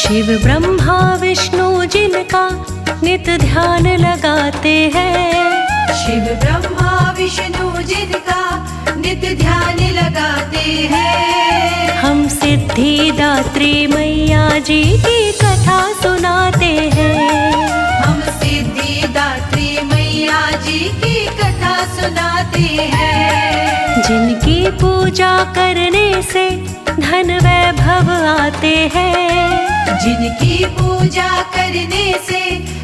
शिव ब्रह्मा विष्णु जिनका नित ध्यान लगाते हैं। शिव ब्रह्मा विष्णु जिनका नित ध्यान लगाते हैं। हम सिद्धिदात्री मैया जी की कथा सुनाते हैं। हम सिद्धिदात्री मैया जी की कथा सुनाते हैं। जिनकी पूजा करने से धन वैभव आते हैं। जिनकी पूजा करने से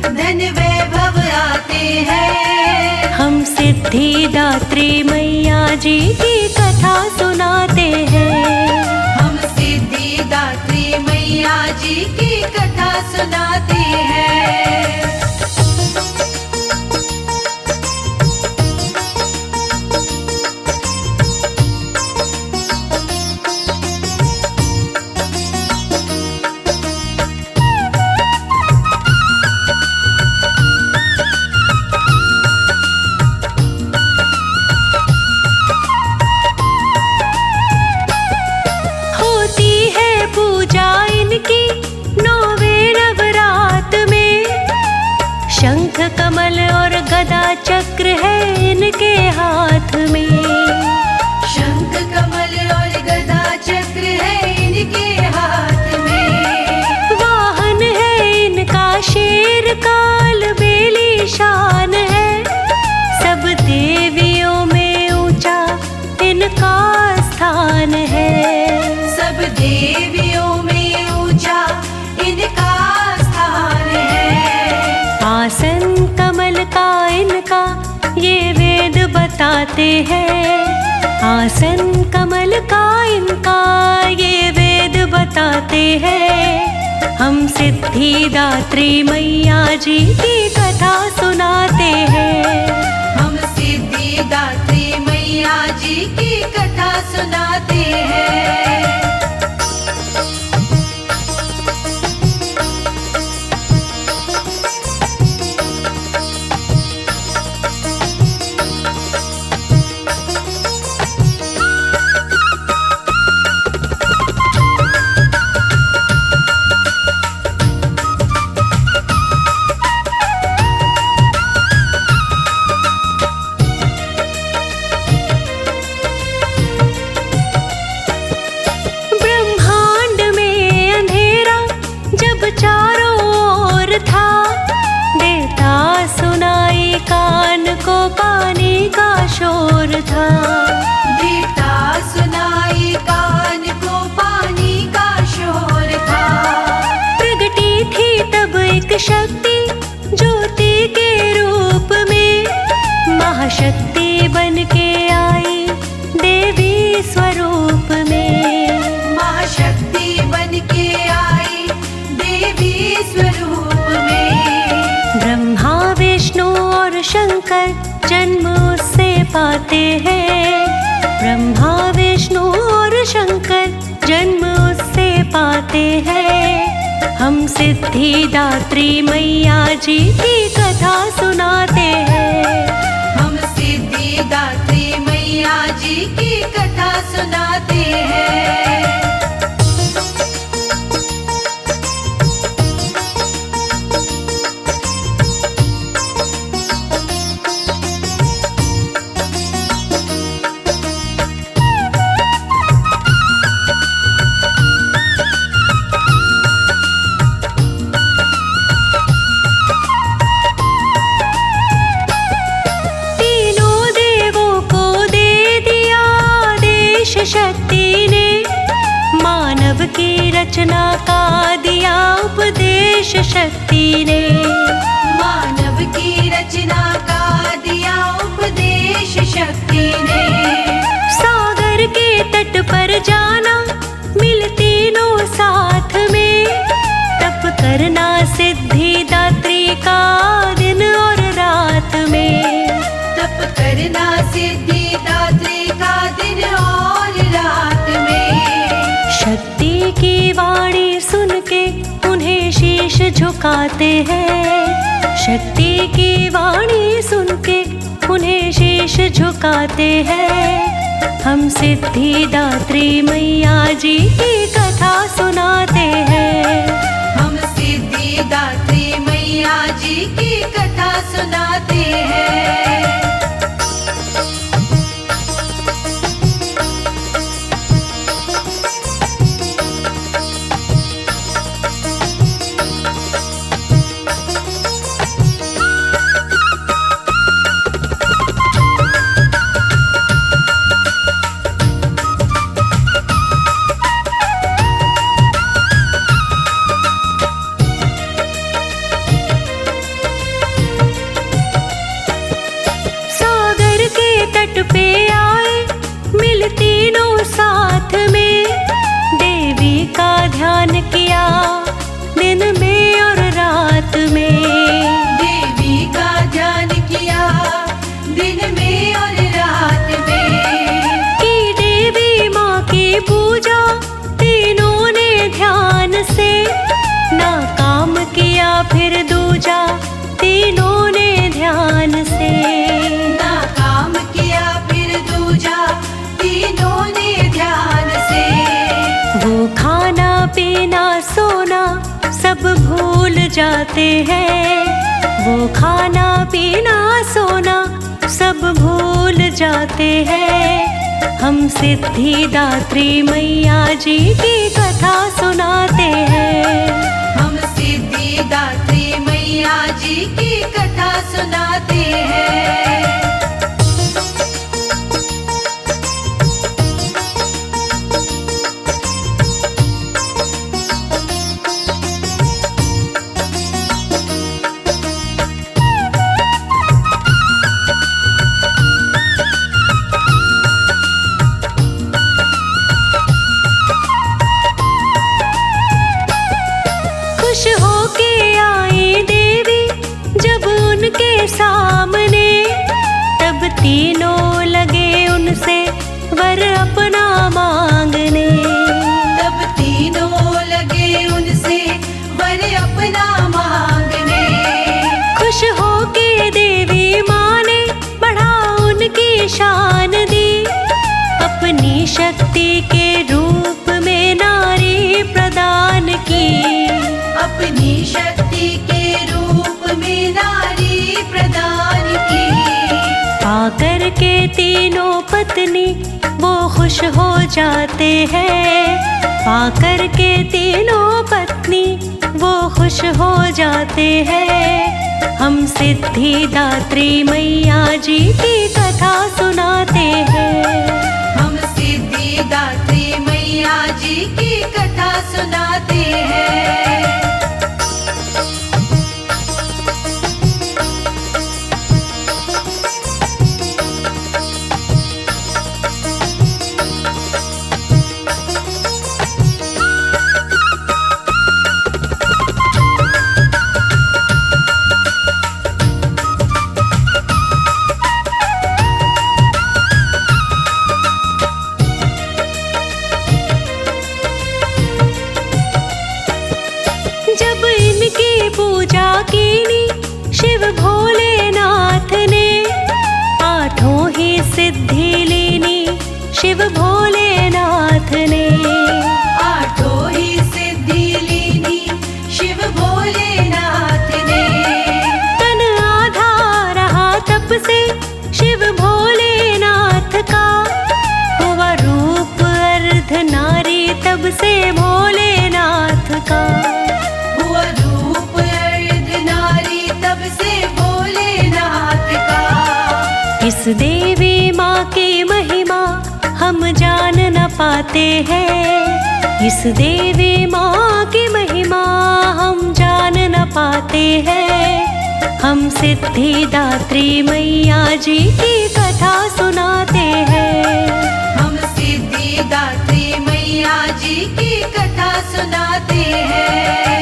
धन वैभव आते हैं। हम सिद्धिदात्री मैया जी की कथा सुनाते हैं। हम सिद्धिदात्री मैया जी की कथा सुनाते हैं। शंख कमल और गदा चक्र है इनके हाथ में। शंख कमल और गदा चक्र है इनके हाथ में। वाहन है इनका शेर काल बेली शान है। सब देवियों में ऊंचा इनका स्थान है। सब देवियों में ऊंचा इनका स्थान है। आसन कमल का इनका ये वेद बताते हैं। आसन कमल का इनका ये वेद बताते हैं। हम सिद्धिदात्री मैया जी की कथा सुनाते हैं। हम सिद्धिदात्री मैया जी की कथा सुनाते हैं। चारों ओर था देता सुनाई कान को पानी का शोर था। देता सुनाई कान को पानी का शोर था। प्रगटी थी तब एक शक्ति ज्योति के रूप में। महाशक्ति बन के आई देवी स्वरूप में। महाशक्ति बन के आई देवी स्वरूप में। ब्रह्मा विष्णु और शंकर जन्म उससे पाते हैं। ब्रह्मा विष्णु और शंकर जन्म उससे पाते हैं। हम सिद्धिदात्री मैया जी की कथा सुनाते हैं। हम सिद्धिदात्री मैया जी की कथा सुनाते हैं। शक्ति ने करना सिद्धिदात्री का दिन और रात में। तप करना सिद्धिदात्री का दिन और रात में। शक्ति की वाणी सुन के उन्हें शीश झुकाते हैं। शक्ति की वाणी सुन के उन्हें शीश झुकाते हैं। हम सिद्धिदात्री मैया जी की कथा सुनाते हैं। हम सिद्धिदात्री मैया जी की कथा सुनाते हैं। तट पे आए मिल तीनों साथ में। देवी का ध्यान किया दिन में और रात में। देवी का ध्यान किया दिन में और रात में। की देवी माँ की पूजा तीनों ने ध्यान से। ना काम किया फिर दूजा तीनों ने ध्यान से। तीनों ने ध्यान से। वो खाना पीना सोना सब भूल जाते हैं। वो खाना पीना सोना सब भूल जाते हैं। हम सिद्धिदात्री मैया जी की कथा सुनाते हैं। हम सिद्धिदात्री मैया जी की कथा सुनाते हैं। खुश होके आई देवी जब उनके सामने। तब तीनों लगे उनसे वर अपना मांगने। तब तीनों लगे उनसे वर अपना मांगने। खुश होके देवी माँ ने बढ़ा उनकी शान दी। अपनी शक्ति के रूप में नारी प्रदान की। अपनी शक्ति के रूप में नारी प्रदान की। पाकर के तीनों पत्नी वो खुश हो जाते हैं। पाकर के तीनों पत्नी वो खुश हो जाते हैं। हम सिद्धिदात्री मैया जी की कथा सुनाते हैं। हम सिद्धिदात्री मैया जी की कथा सुनाते हैं। जब इनकी पूजा कीनी शिव भोलेनाथ ने। आठों ही सिद्धि लीनी शिव भोलेनाथ ने। आठों ही सिद्धि लीनी शिव भोलेनाथ ने। तन आधा रहा तप से शिव भोलेनाथ का। हुआ रूप अर्ध नारी तब से भोलेनाथ का। हुआ रूप अर्ध नारी तब से भोलेनाथ का। इस देवी माँ की महिमा हम जान न पाते हैं। इस देवी माँ की महिमा हम जान न पाते हैं। हम सिद्धिदात्री मैया जी की कथा सुनाते हैं। हम सिद्धिदात्री मैया जी की कथा सुनाते हैं।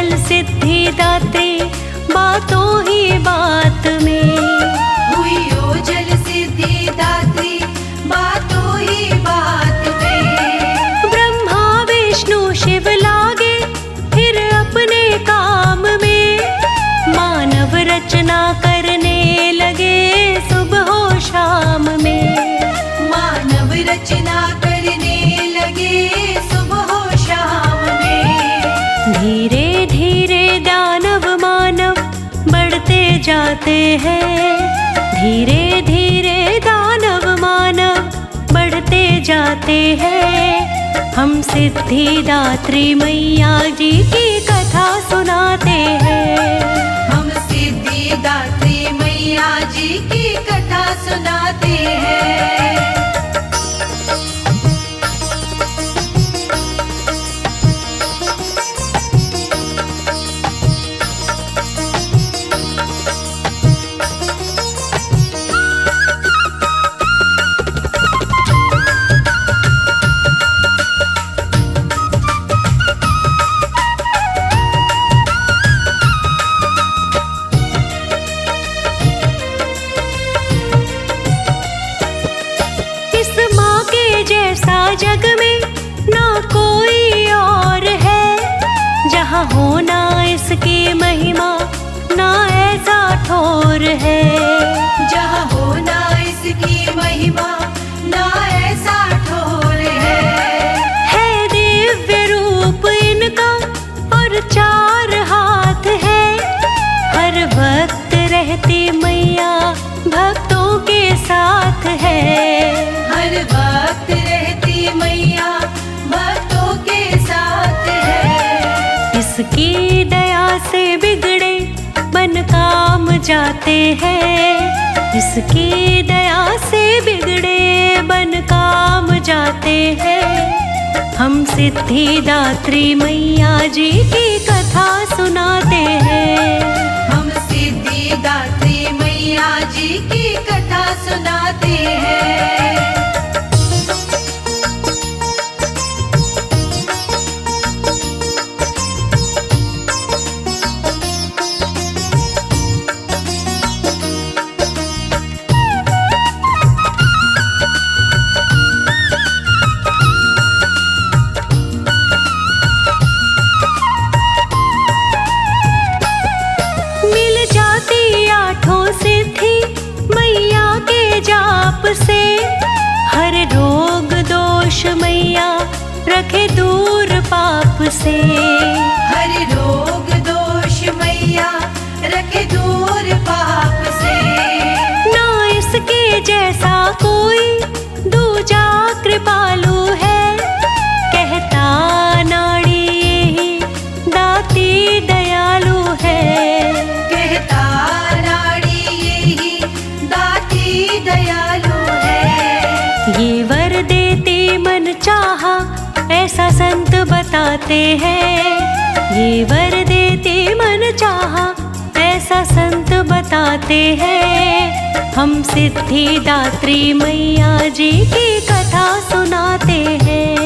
ओझल सिद्धिदात्री बातों ही बात में। हुई ओझल सिद्धिदात्री बातों ही बात में। ब्रह्मा विष्णु शिव लागे फिर अपने काम में, मानव रचना करने लगे सुबह हो शाम में। मानव रचना करने लगे सुबह हो शाम में। धीरे धीरे दानव मानव बढ़ते जाते हैं, धीरे धीरे दानव मानव बढ़ते जाते हैं। हम सिद्धिदात्री मैया जी की कथा सुनाते हैं। हम सिद्धिदात्री मैया जी की कथा सुनाते हैं। जग में ना कोई और है, जहाँ होना इसकी महिमा ना ऐसा ठोर है। जहाँ होना इसकी महिमा ना ऐसा ठोर है। दिव्य रूप इनका और चार हाथ है, हर वक्त रहती मैया भक्तों के साथ है। हर वक्त रहती मैया भक्तों के साथ है। इसकी दया से बिगड़े बन काम जाते हैं, इसकी दया से बिगड़े बन काम जाते हैं। हम सिद्धिदात्री मैया जी की कथा सुनाते हैं। हम सिद्धिदात्री मैया जी की कथा सुनाते हैं। से हर रोग दोष मैया रखे दूर पाप से। हर रोग दोष मैया रखे दूर पाप से। ना इसके जैसा कोई दूजा कृपालु है, कहता नाड़ी यही दाती दयालु है। कहता नाड़ी यही दाती दयालु। ये वर देती मन चाहा ऐसा संत बताते हैं, ये वर देती मन चाहा ऐसा संत बताते हैं। हम सिद्धिदात्री मैया जी की कथा सुनाते हैं।